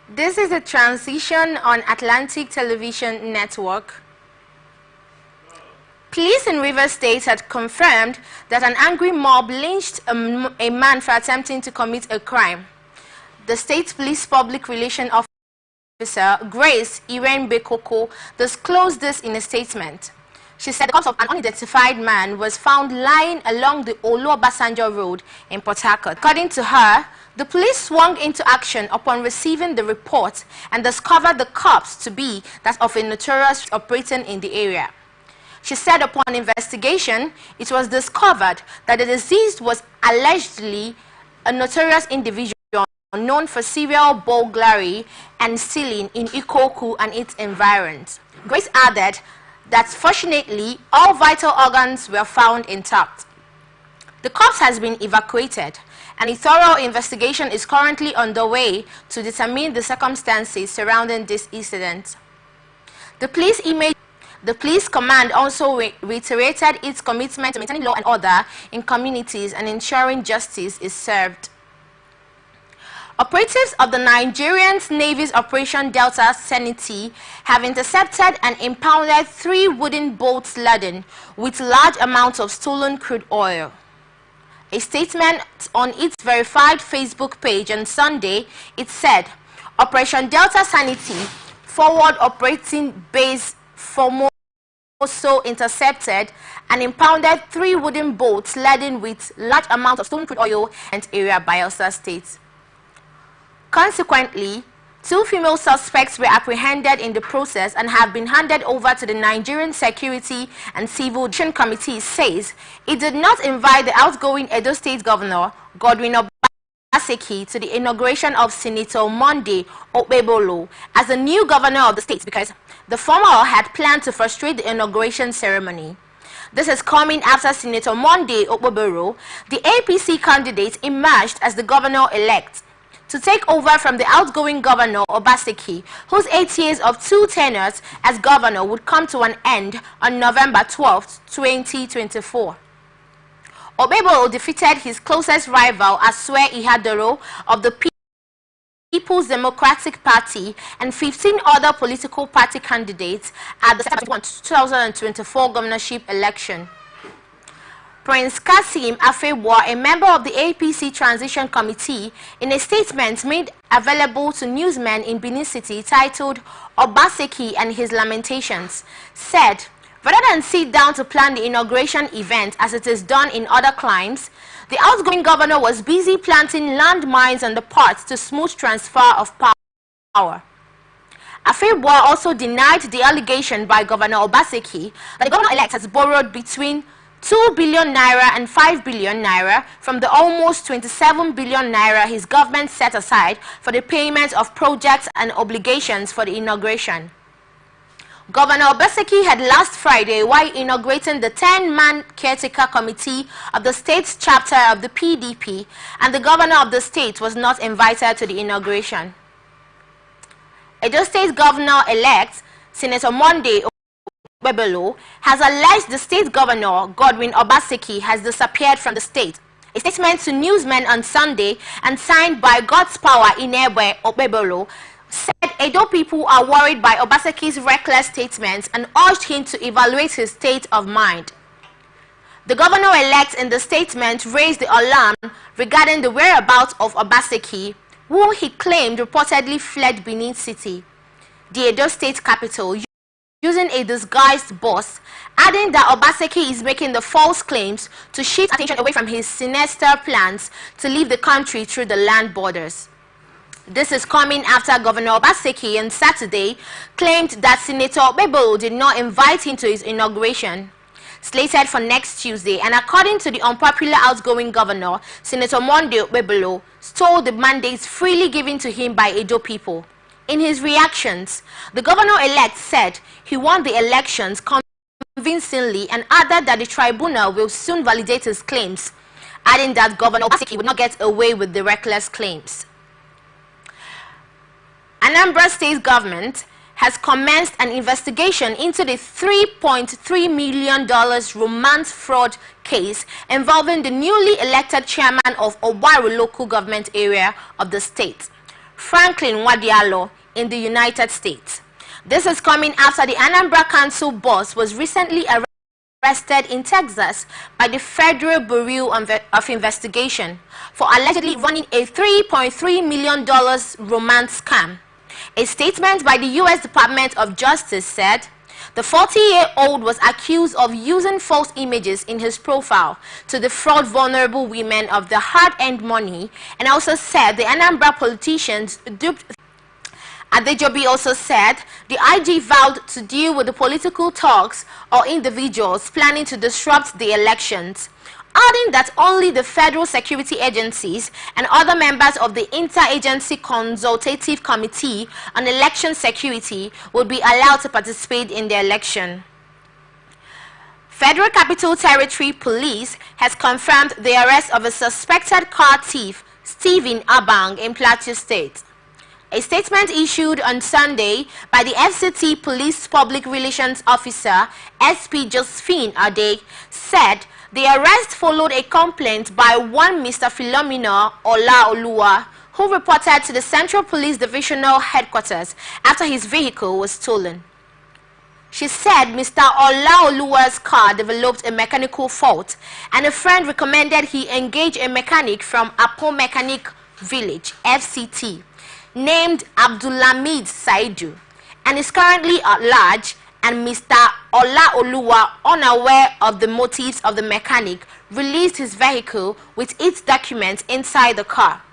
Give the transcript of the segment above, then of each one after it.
This is a transition on Atlantic Television Network. Police in Rivers State had confirmed that an angry mob lynched a man for attempting to commit a crime. The state police public relations officer, Grace Irene Bekoko, disclosed this in a statement. She said the corpse of an unidentified man was found lying along the Olu-Obasanjo Road in Port Harcourt. According to her, the police swung into action upon receiving the report and discovered the corpse to be that of a notorious operating in the area. She said upon investigation, it was discovered that the deceased was allegedly a notorious individual known for serial burglary and stealing in Ikoku and its environs. Grace added that fortunately, all vital organs were found intact. The corpse has been evacuated, and a thorough investigation is currently underway to determine the circumstances surrounding this incident. The police command also reiterated its commitment to maintaining law and order in communities and ensuring justice is served. Operatives of the Nigerian Navy's Operation Delta Sanity have intercepted and impounded 3 wooden boats laden with large amounts of stolen crude oil. A statement on its verified Facebook page on Sunday, it said, Operation Delta Sanity, forward operating base also intercepted and impounded 3 wooden boats laden with large amounts of stolen crude oil and area Bayelsa State. Consequently, 2 female suspects were apprehended in the process and have been handed over to the Nigerian Security and Civil Defense Committee. Says it did not invite the outgoing Edo State Governor, Godwin Obaseki, to the inauguration of Senator Monday Okpebholo as the new governor of the state because the former had planned to frustrate the inauguration ceremony. This is coming after Senator Monday Okpebholo, the APC candidate, emerged as the governor-elect to take over from the outgoing governor Obaseki, whose 8 years of 2 tenures as governor would come to an end on November 12, 2024. Okpebholo defeated his closest rival, Asue Ihadoro of the People's Democratic Party, and 15 other political party candidates at the 2024 governorship election. Prince Kasim Afewa, a member of the APC Transition Committee, in a statement made available to newsmen in Benin City titled Obaseki and His Lamentations, said, rather than sit down to plan the inauguration event as it is done in other climes, the outgoing governor was busy planting landmines on the path to smooth transfer of power. Afewa also denied the allegation by Governor Obaseki that the governor-elect has borrowed between 2 billion naira and 5 billion naira from the almost 27 billion naira his government set aside for the payment of projects and obligations for the inauguration. Governor Obaseki had last Friday, while inaugurating the 10-man caretaker committee of the state's chapter of the PDP, and the governor of the state was not invited to the inauguration. Edo State Governor-elect Senator Monday Okpebholo has alleged the state governor, Godwin Obaseki, has disappeared from the state. A statement to newsmen on Sunday and signed by God's Power Inebe Okpebholo said Edo people are worried by Obaseki's reckless statements and urged him to evaluate his state of mind. The governor-elect in the statement raised the alarm regarding the whereabouts of Obaseki, who he claimed reportedly fled Benin City, the Edo State capital, using a disguised bus, adding that Obaseki is making the false claims to shift attention away from his sinister plans to leave the country through the land borders. This is coming after Governor Obaseki on Saturday claimed that Senator Okpebholo did not invite him to his inauguration, slated for next Tuesday, and according to the unpopular outgoing governor, Senator Monday Okpebholo stole the mandates freely given to him by Edo people. In his reactions, the governor-elect said he won the elections convincingly and added that the tribunal will soon validate his claims, adding that Governor Obaseki would not get away with the reckless claims. Anambra State government has commenced an investigation into the $3.3 million romance fraud case involving the newly elected chairman of Owaru local government area of the state. Franklin Wadialo, in the United States. This is coming after the Anambra Council boss was recently arrested in Texas by the Federal Bureau of Investigation for allegedly running a $3.3 million romance scam. A statement by the U.S. Department of Justice said the 40-year-old was accused of using false images in his profile to defraud vulnerable women of their hard-earned money, and also said the Anambra politicians duped. Adejobi also said the IG vowed to deal with the political talks or individuals planning to disrupt the elections, adding that only the federal security agencies and other members of the Interagency Consultative Committee on Election Security would be allowed to participate in the election. Federal Capital Territory Police has confirmed the arrest of a suspected car thief, Stephen Abang, in Plateau State. A statement issued on Sunday by the FCT Police Public Relations Officer, SP Josephine Ade, said the arrest followed a complaint by one Mr. Philomena Olaoluwa, who reported to the Central Police Divisional Headquarters after his vehicle was stolen. She said Mr. Olaoluwa's car developed a mechanical fault, and a friend recommended he engage a mechanic from Apo Mechanic Village, FCT, named Abdulhamid Saidu, and is currently at large, and Mr. Olaoluwa, unaware of the motives of the mechanic, released his vehicle with its documents inside the car.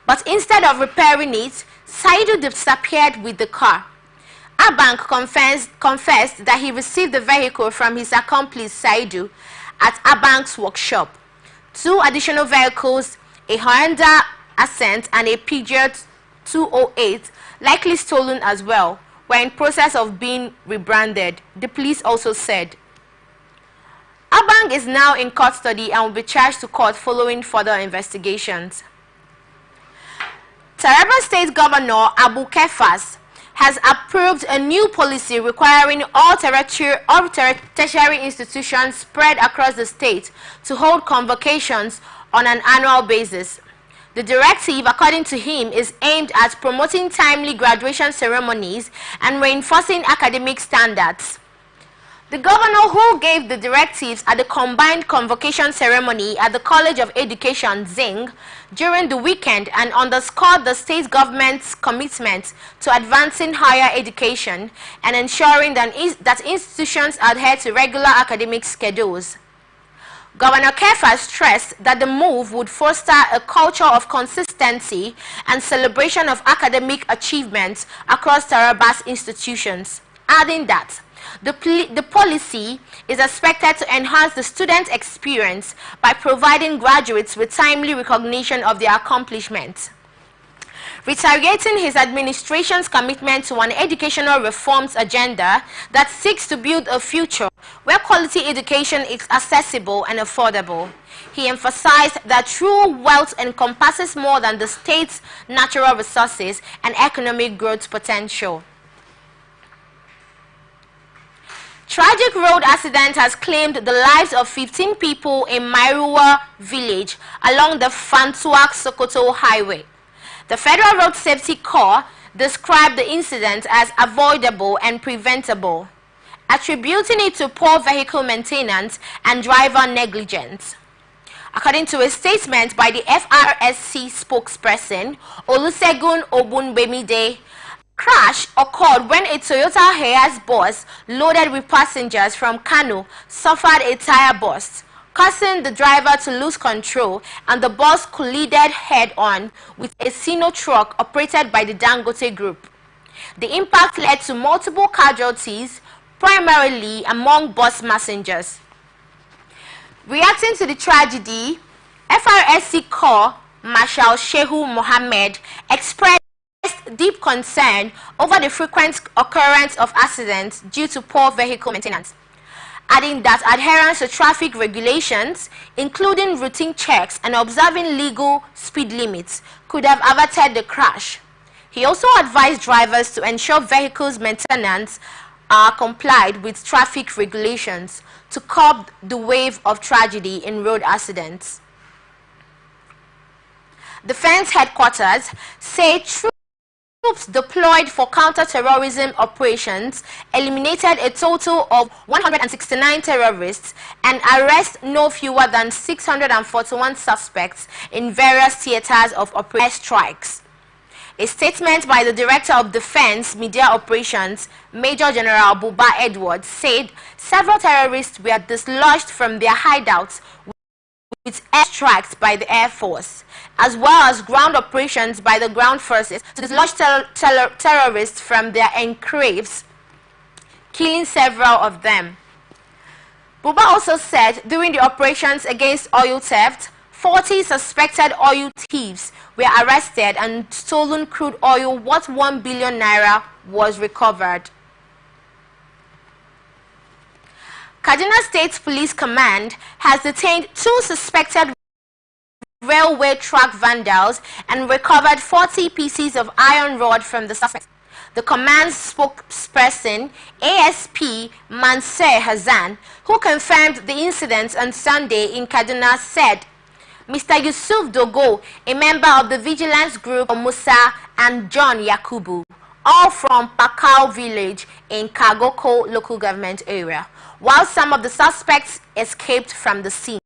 But instead of repairing it, Saidu disappeared with the car. Abang confessed that he received the vehicle from his accomplice Saidu at Abang's workshop. Two additional vehicles, a Honda Ascent and a Peugeot 208, likely stolen as well, were in process of being rebranded, the police also said. Abang is now in custody and will be charged to court following further investigations. Taraba State Governor Abu Kefas has approved a new policy requiring all tertiary institutions spread across the state to hold convocations on an annual basis. The directive, according to him, is aimed at promoting timely graduation ceremonies and reinforcing academic standards. The governor, who gave the directives at the combined convocation ceremony at the College of Education, Zing, during the weekend, and underscored the state government's commitment to advancing higher education and ensuring that institutions adhere to regular academic schedules. Governor Kefas stressed that the move would foster a culture of consistency and celebration of academic achievements across Taraba's institutions, adding that the policy is expected to enhance the student experience by providing graduates with timely recognition of their accomplishments. Reiterating his administration's commitment to an educational reforms agenda that seeks to build a future where quality education is accessible and affordable, he emphasized that true wealth encompasses more than the state's natural resources and economic growth potential. Tragic road accident has claimed the lives of 15 people in Mairuwa village along the Fantuak-Sokoto highway. The Federal Road Safety Corps described the incident as avoidable and preventable, attributing it to poor vehicle maintenance and driver negligence. According to a statement by the FRSC spokesperson, Olusegun Obunbemide, crash occurred when a Toyota Hiace bus loaded with passengers from Kano suffered a tire burst, causing the driver to lose control, and the bus collided head-on with a Sino truck operated by the Dangote Group. The impact led to multiple casualties, primarily among bus passengers. Reacting to the tragedy, FRSC Corps Marshal Shehu Mohammed expressed deep concern over the frequent occurrence of accidents due to poor vehicle maintenance, adding that adherence to traffic regulations, including routine checks and observing legal speed limits, could have averted the crash. He also advised drivers to ensure vehicles' maintenance are complied with traffic regulations to curb the wave of tragedy in road accidents. Defense headquarters say true Troops deployed for counter-terrorism operations eliminated a total of 169 terrorists and arrested no fewer than 641 suspects in various theaters of operation strikes. A statement by the Director of Defense Media Operations, Major General Buba Edwards, said several terrorists were dislodged from their hideouts with airstrikes by the Air Force, as well as ground operations by the ground forces to dislodge terrorists from their enclaves, killing several of them. Buba also said during the operations against oil theft, 40 suspected oil thieves were arrested and stolen crude oil worth 1 billion naira was recovered. Kaduna State Police Command has detained 2 suspected railway track vandals and recovered 40 pieces of iron rod from the suspects. The command's spokesperson, ASP Mansour Hassan, who confirmed the incident on Sunday in Kaduna, said Mr. Yusuf Dogo, a member of the vigilance group Musa and John Yakubu, all from Pakao village in Kagoko local government area, while some of the suspects escaped from the scene.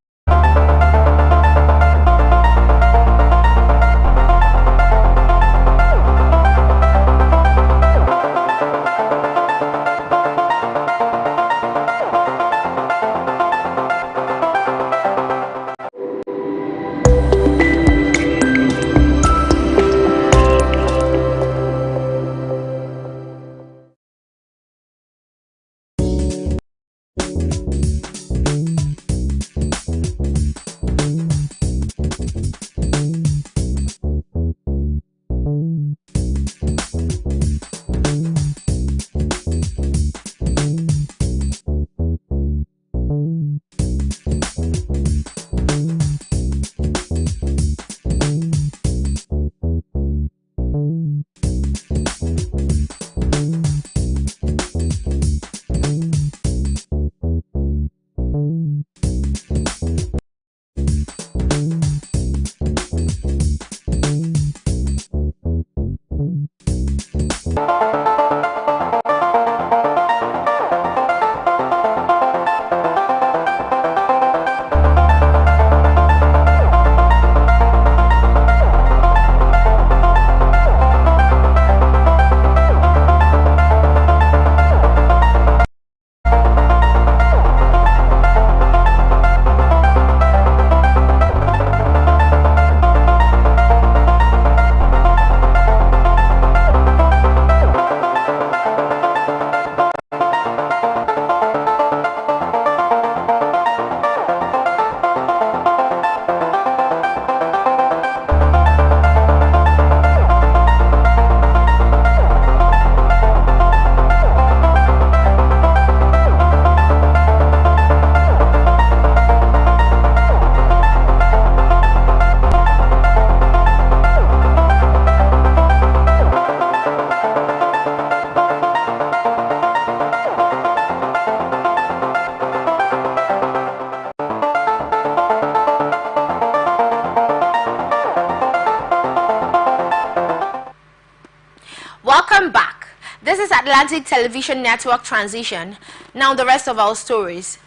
Welcome back. This is Atlantic Television Network Transition. Now the rest of our stories.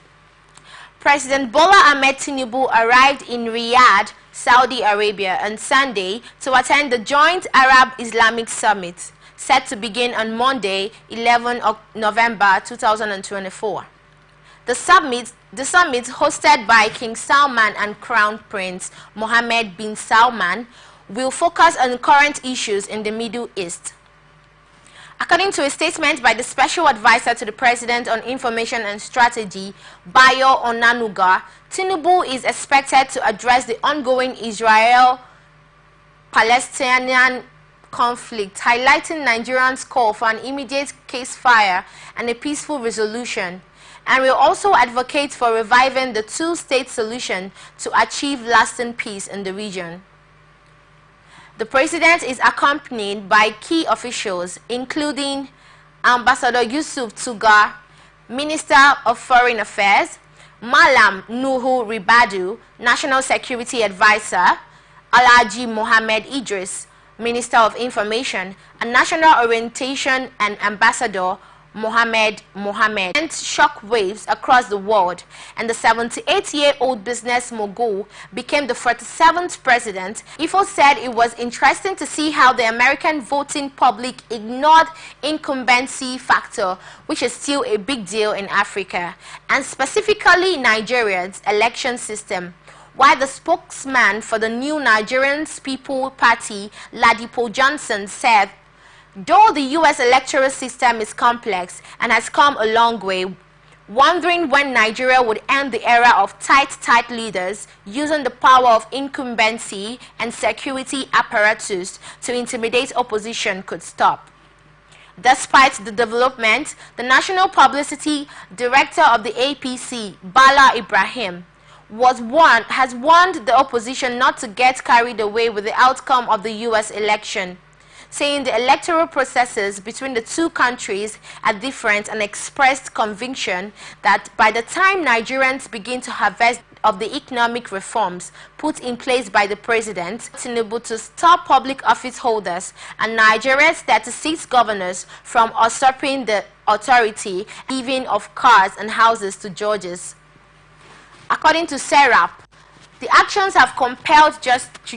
President Bola Ahmed Tinubu arrived in Riyadh, Saudi Arabia on Sunday to attend the Joint Arab-Islamic Summit, set to begin on Monday, 11 November 2024. The summit, hosted by King Salman and Crown Prince Mohammed bin Salman, will focus on current issues in the Middle East. According to a statement by the Special Advisor to the President on Information and Strategy, Bayo Onanuga, Tinubu is expected to address the ongoing Israel-Palestinian conflict, highlighting Nigerians' call for an immediate ceasefire and a peaceful resolution, and will also advocate for reviving the two-state solution to achieve lasting peace in the region. The president is accompanied by key officials, including Ambassador Yusuf Tugar, Minister of Foreign Affairs, Malam Nuhu Ribadu, National Security Advisor, Alhaji Mohammed Idris, Minister of Information and National Orientation and Ambassador Mohammed sent shockwaves across the world, and the 78-year-old business mogul became the 47th president. Ifo said it was interesting to see how the American voting public ignored incumbency factor, which is still a big deal in Africa, and specifically Nigeria's election system. While the spokesman for the new Nigerian People Party, Ladipo Johnson, said, though the U.S. electoral system is complex and has come a long way, wondering when Nigeria would end the era of tight leaders using the power of incumbency and security apparatus to intimidate opposition could stop. Despite the development, the National Publicity Director of the APC, Bala Ibrahim, has warned the opposition not to get carried away with the outcome of the U.S. election, saying the electoral processes between the two countries are different, and expressed conviction that by the time Nigerians begin to harvest of the economic reforms put in place by the president Tinubu to stop public office holders and Nigeria's 36 governors from usurping the authority, giving of cars and houses to judges. According to Serap, the actions have compelled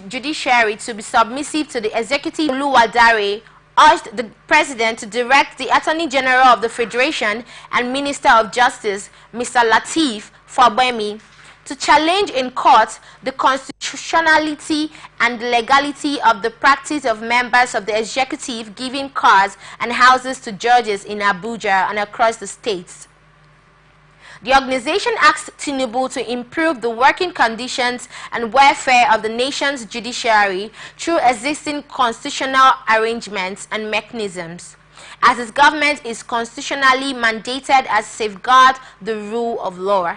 judiciary to be submissive to the executive. Oluwadare urged the president to direct the Attorney General of the Federation and Minister of Justice, Mr. Lateef Fagbemi, to challenge in court the constitutionality and legality of the practice of members of the executive giving cars and houses to judges in Abuja and across the states. The organization asked Tinubu to improve the working conditions and welfare of the nation's judiciary through existing constitutional arrangements and mechanisms, as his government is constitutionally mandated as safeguard the rule of law,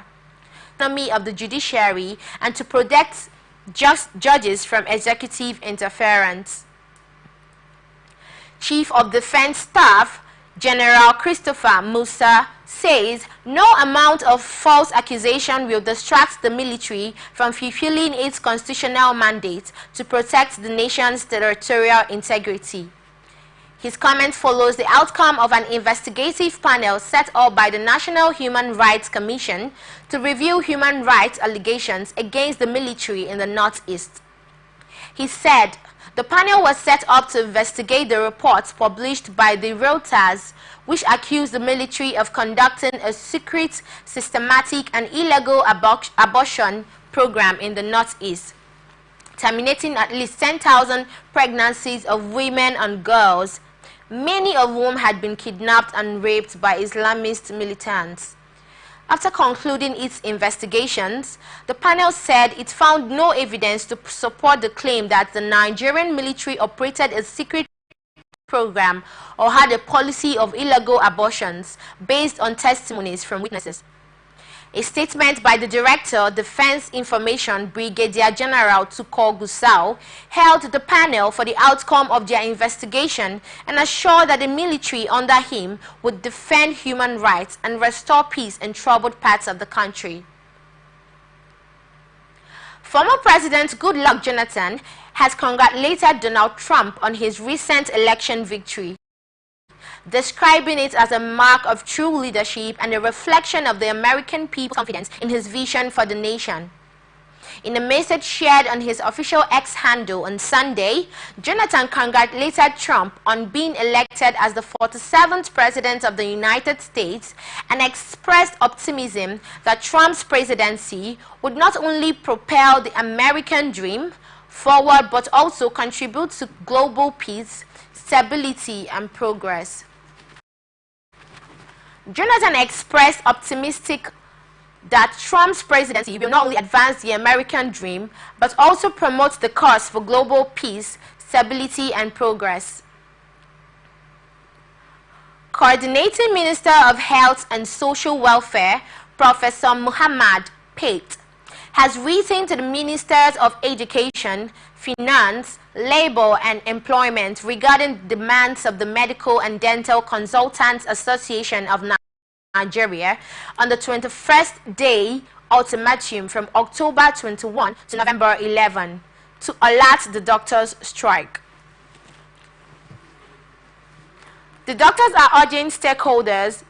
autonomy of the judiciary, and to protect judges from executive interference. Chief of Defense Staff General Christopher Musa says no amount of false accusation will distract the military from fulfilling its constitutional mandate to protect the nation's territorial integrity. His comment follows the outcome of an investigative panel set up by the National Human Rights Commission to review human rights allegations against the military in the Northeast. He said the panel was set up to investigate the reports published by the Reuters, which accused the military of conducting a secret, systematic, and illegal abortion program in the Northeast, terminating at least 10,000 pregnancies of women and girls, many of whom had been kidnapped and raped by Islamist militants. After concluding its investigations, the panel said it found no evidence to support the claim that the Nigerian military operated a secret program or had a policy of illegal abortions based on testimonies from witnesses. A statement by the Director, Defense Information, Brigadier General Tukur Gusau, held the panel for the outcome of their investigation and assured that the military under him would defend human rights and restore peace in troubled parts of the country. Former President Goodluck Jonathan has congratulated Donald Trump on his recent election victory, describing it as a mark of true leadership and a reflection of the American people's confidence in his vision for the nation. In a message shared on his official X handle on Sunday, Jonathan congratulated Trump on being elected as the 47th President of the United States and expressed optimism that Trump's presidency would not only propel the American dream forward but also contribute to global peace, stability, and progress. Jonathan expressed optimistic that Trump's presidency will not only advance the American dream, but also promote the cause for global peace, stability, and progress. Coordinating Minister of Health and Social Welfare, Professor Muhammad Pate, has written to the Ministers of Education, Finance, Labor, and Employment regarding demands of the Medical and Dental Consultants Association of Nigeria on the 21st day ultimatum from October 21 to November 11 to alert the doctors' strike. The doctors are urging stakeholders,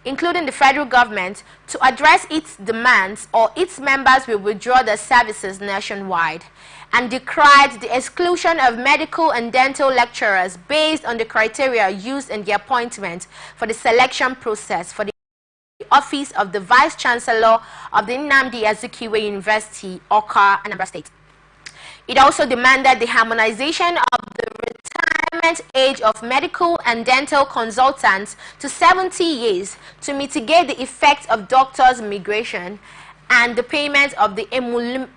including the federal government, to address its demands or its members will withdraw their services nationwide, and decried the exclusion of medical and dental lecturers based on the criteria used in the appointment for the selection process for the office of the Vice Chancellor of the Nnamdi Azikiwe University, Awka, Anambra State. It also demanded the harmonization of the retirement age of medical and dental consultants to 70 years to mitigate the effects of doctors' migration, and the payment of the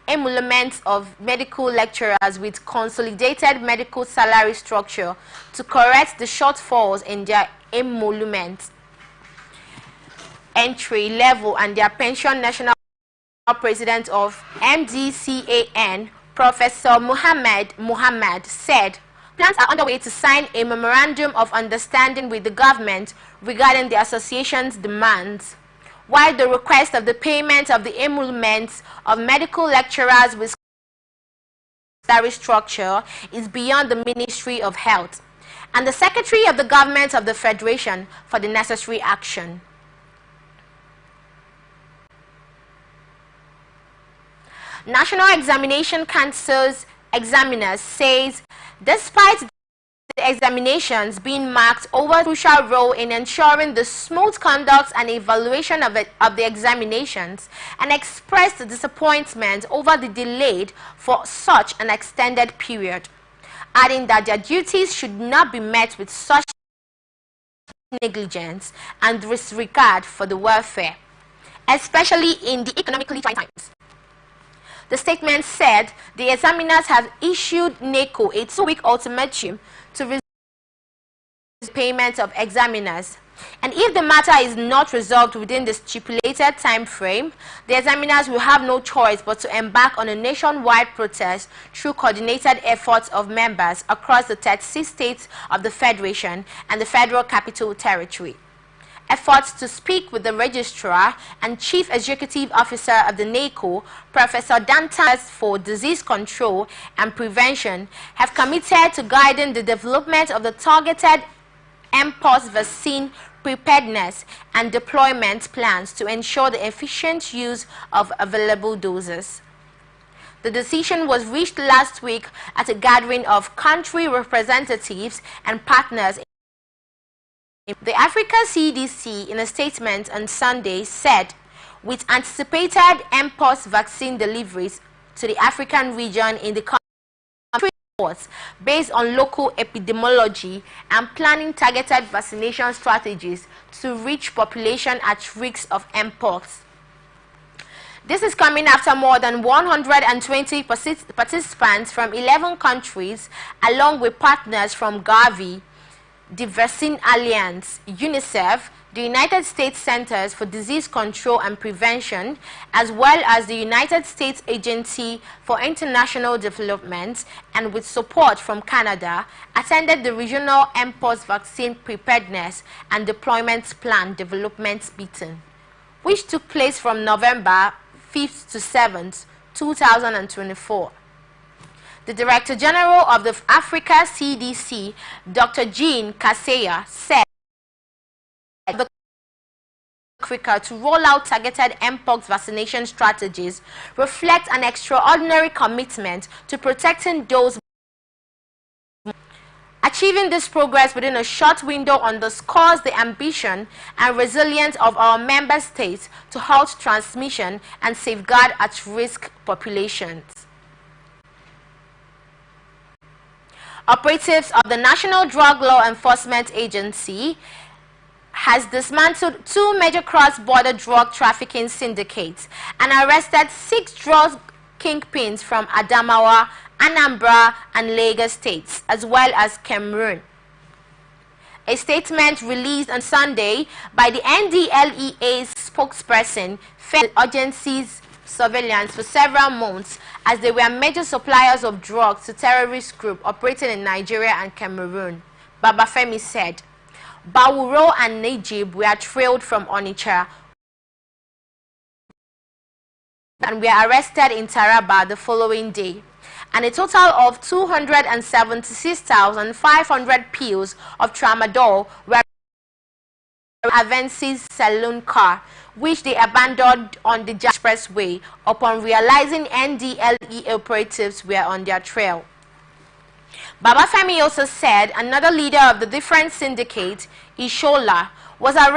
emoluments of medical lecturers with consolidated medical salary structure to correct the shortfalls in their emoluments entry level and their pension. National President of MDCAN, Professor Muhammad said plans are underway to sign a memorandum of understanding with the government regarding the association's demands, while the request of the payment of the emoluments of medical lecturers with salary structure is beyond the Ministry of Health and the Secretary of the Government of the Federation for the necessary action. National Examination Council's examiners says despite the examinations being marked over a crucial role in ensuring the smooth conduct and evaluation of the examinations, and expressed disappointment over the delay for such an extended period, adding that their duties should not be met with such negligence and disregard for the welfare, especially in the economically trying times. The statement said the examiners have issued NACO a 2-week ultimatum to resume payment of examiners, and if the matter is not resolved within the stipulated time frame, the examiners will have no choice but to embark on a nationwide protest through coordinated efforts of members across the 36 states of the Federation and the Federal Capital Territory. Efforts to speak with the Registrar and Chief Executive Officer of the NACO, Professor Dantas for Disease Control and Prevention, have committed to guiding the development of the targeted mpox vaccine preparedness and deployment plans to ensure the efficient use of available doses. The decision was reached last week at a gathering of country representatives and partners. The Africa CDC, in a statement on Sunday, said with anticipated mpox vaccine deliveries to the African region in the country based on local epidemiology and planning targeted vaccination strategies to reach population at risk of mpox. This is coming after more than 120 participants from 11 countries, along with partners from Gavi, the Vaccine Alliance, UNICEF, the United States Centers for Disease Control and Prevention, as well as the United States Agency for International Development, and with support from Canada, attended the Regional mpox Vaccine Preparedness and Deployment Plan Development Meeting, which took place from November 5th to 7th, 2024. The Director General of the Africa CDC, Dr. Jean Kaseya, said Africa to roll out targeted mpox vaccination strategies reflect an extraordinary commitment to protecting those. Achieving this progress within a short window underscores the ambition and resilience of our member states to halt transmission and safeguard at-risk populations. Operatives of the National Drug Law Enforcement Agency has dismantled 2 major cross-border drug trafficking syndicates and arrested 6 drug kingpins from Adamawa, Anambra, and Lagos states, as well as Cameroon. A statement released on Sunday by the NDLEA's spokesperson failed the agency's surveillance for several months, as they were major suppliers of drugs to terrorist groups operating in Nigeria and Cameroon. Babafemi said Bawuro and Najib were trailed from Onitsha and were arrested in Taraba the following day. and a total of 276,500 pills of tramadol were Avensis saloon car, which they abandoned on the expressway upon realizing NDLE operatives were on their trail. Babafemi also said another leader of the different syndicate, Ishola, was arrested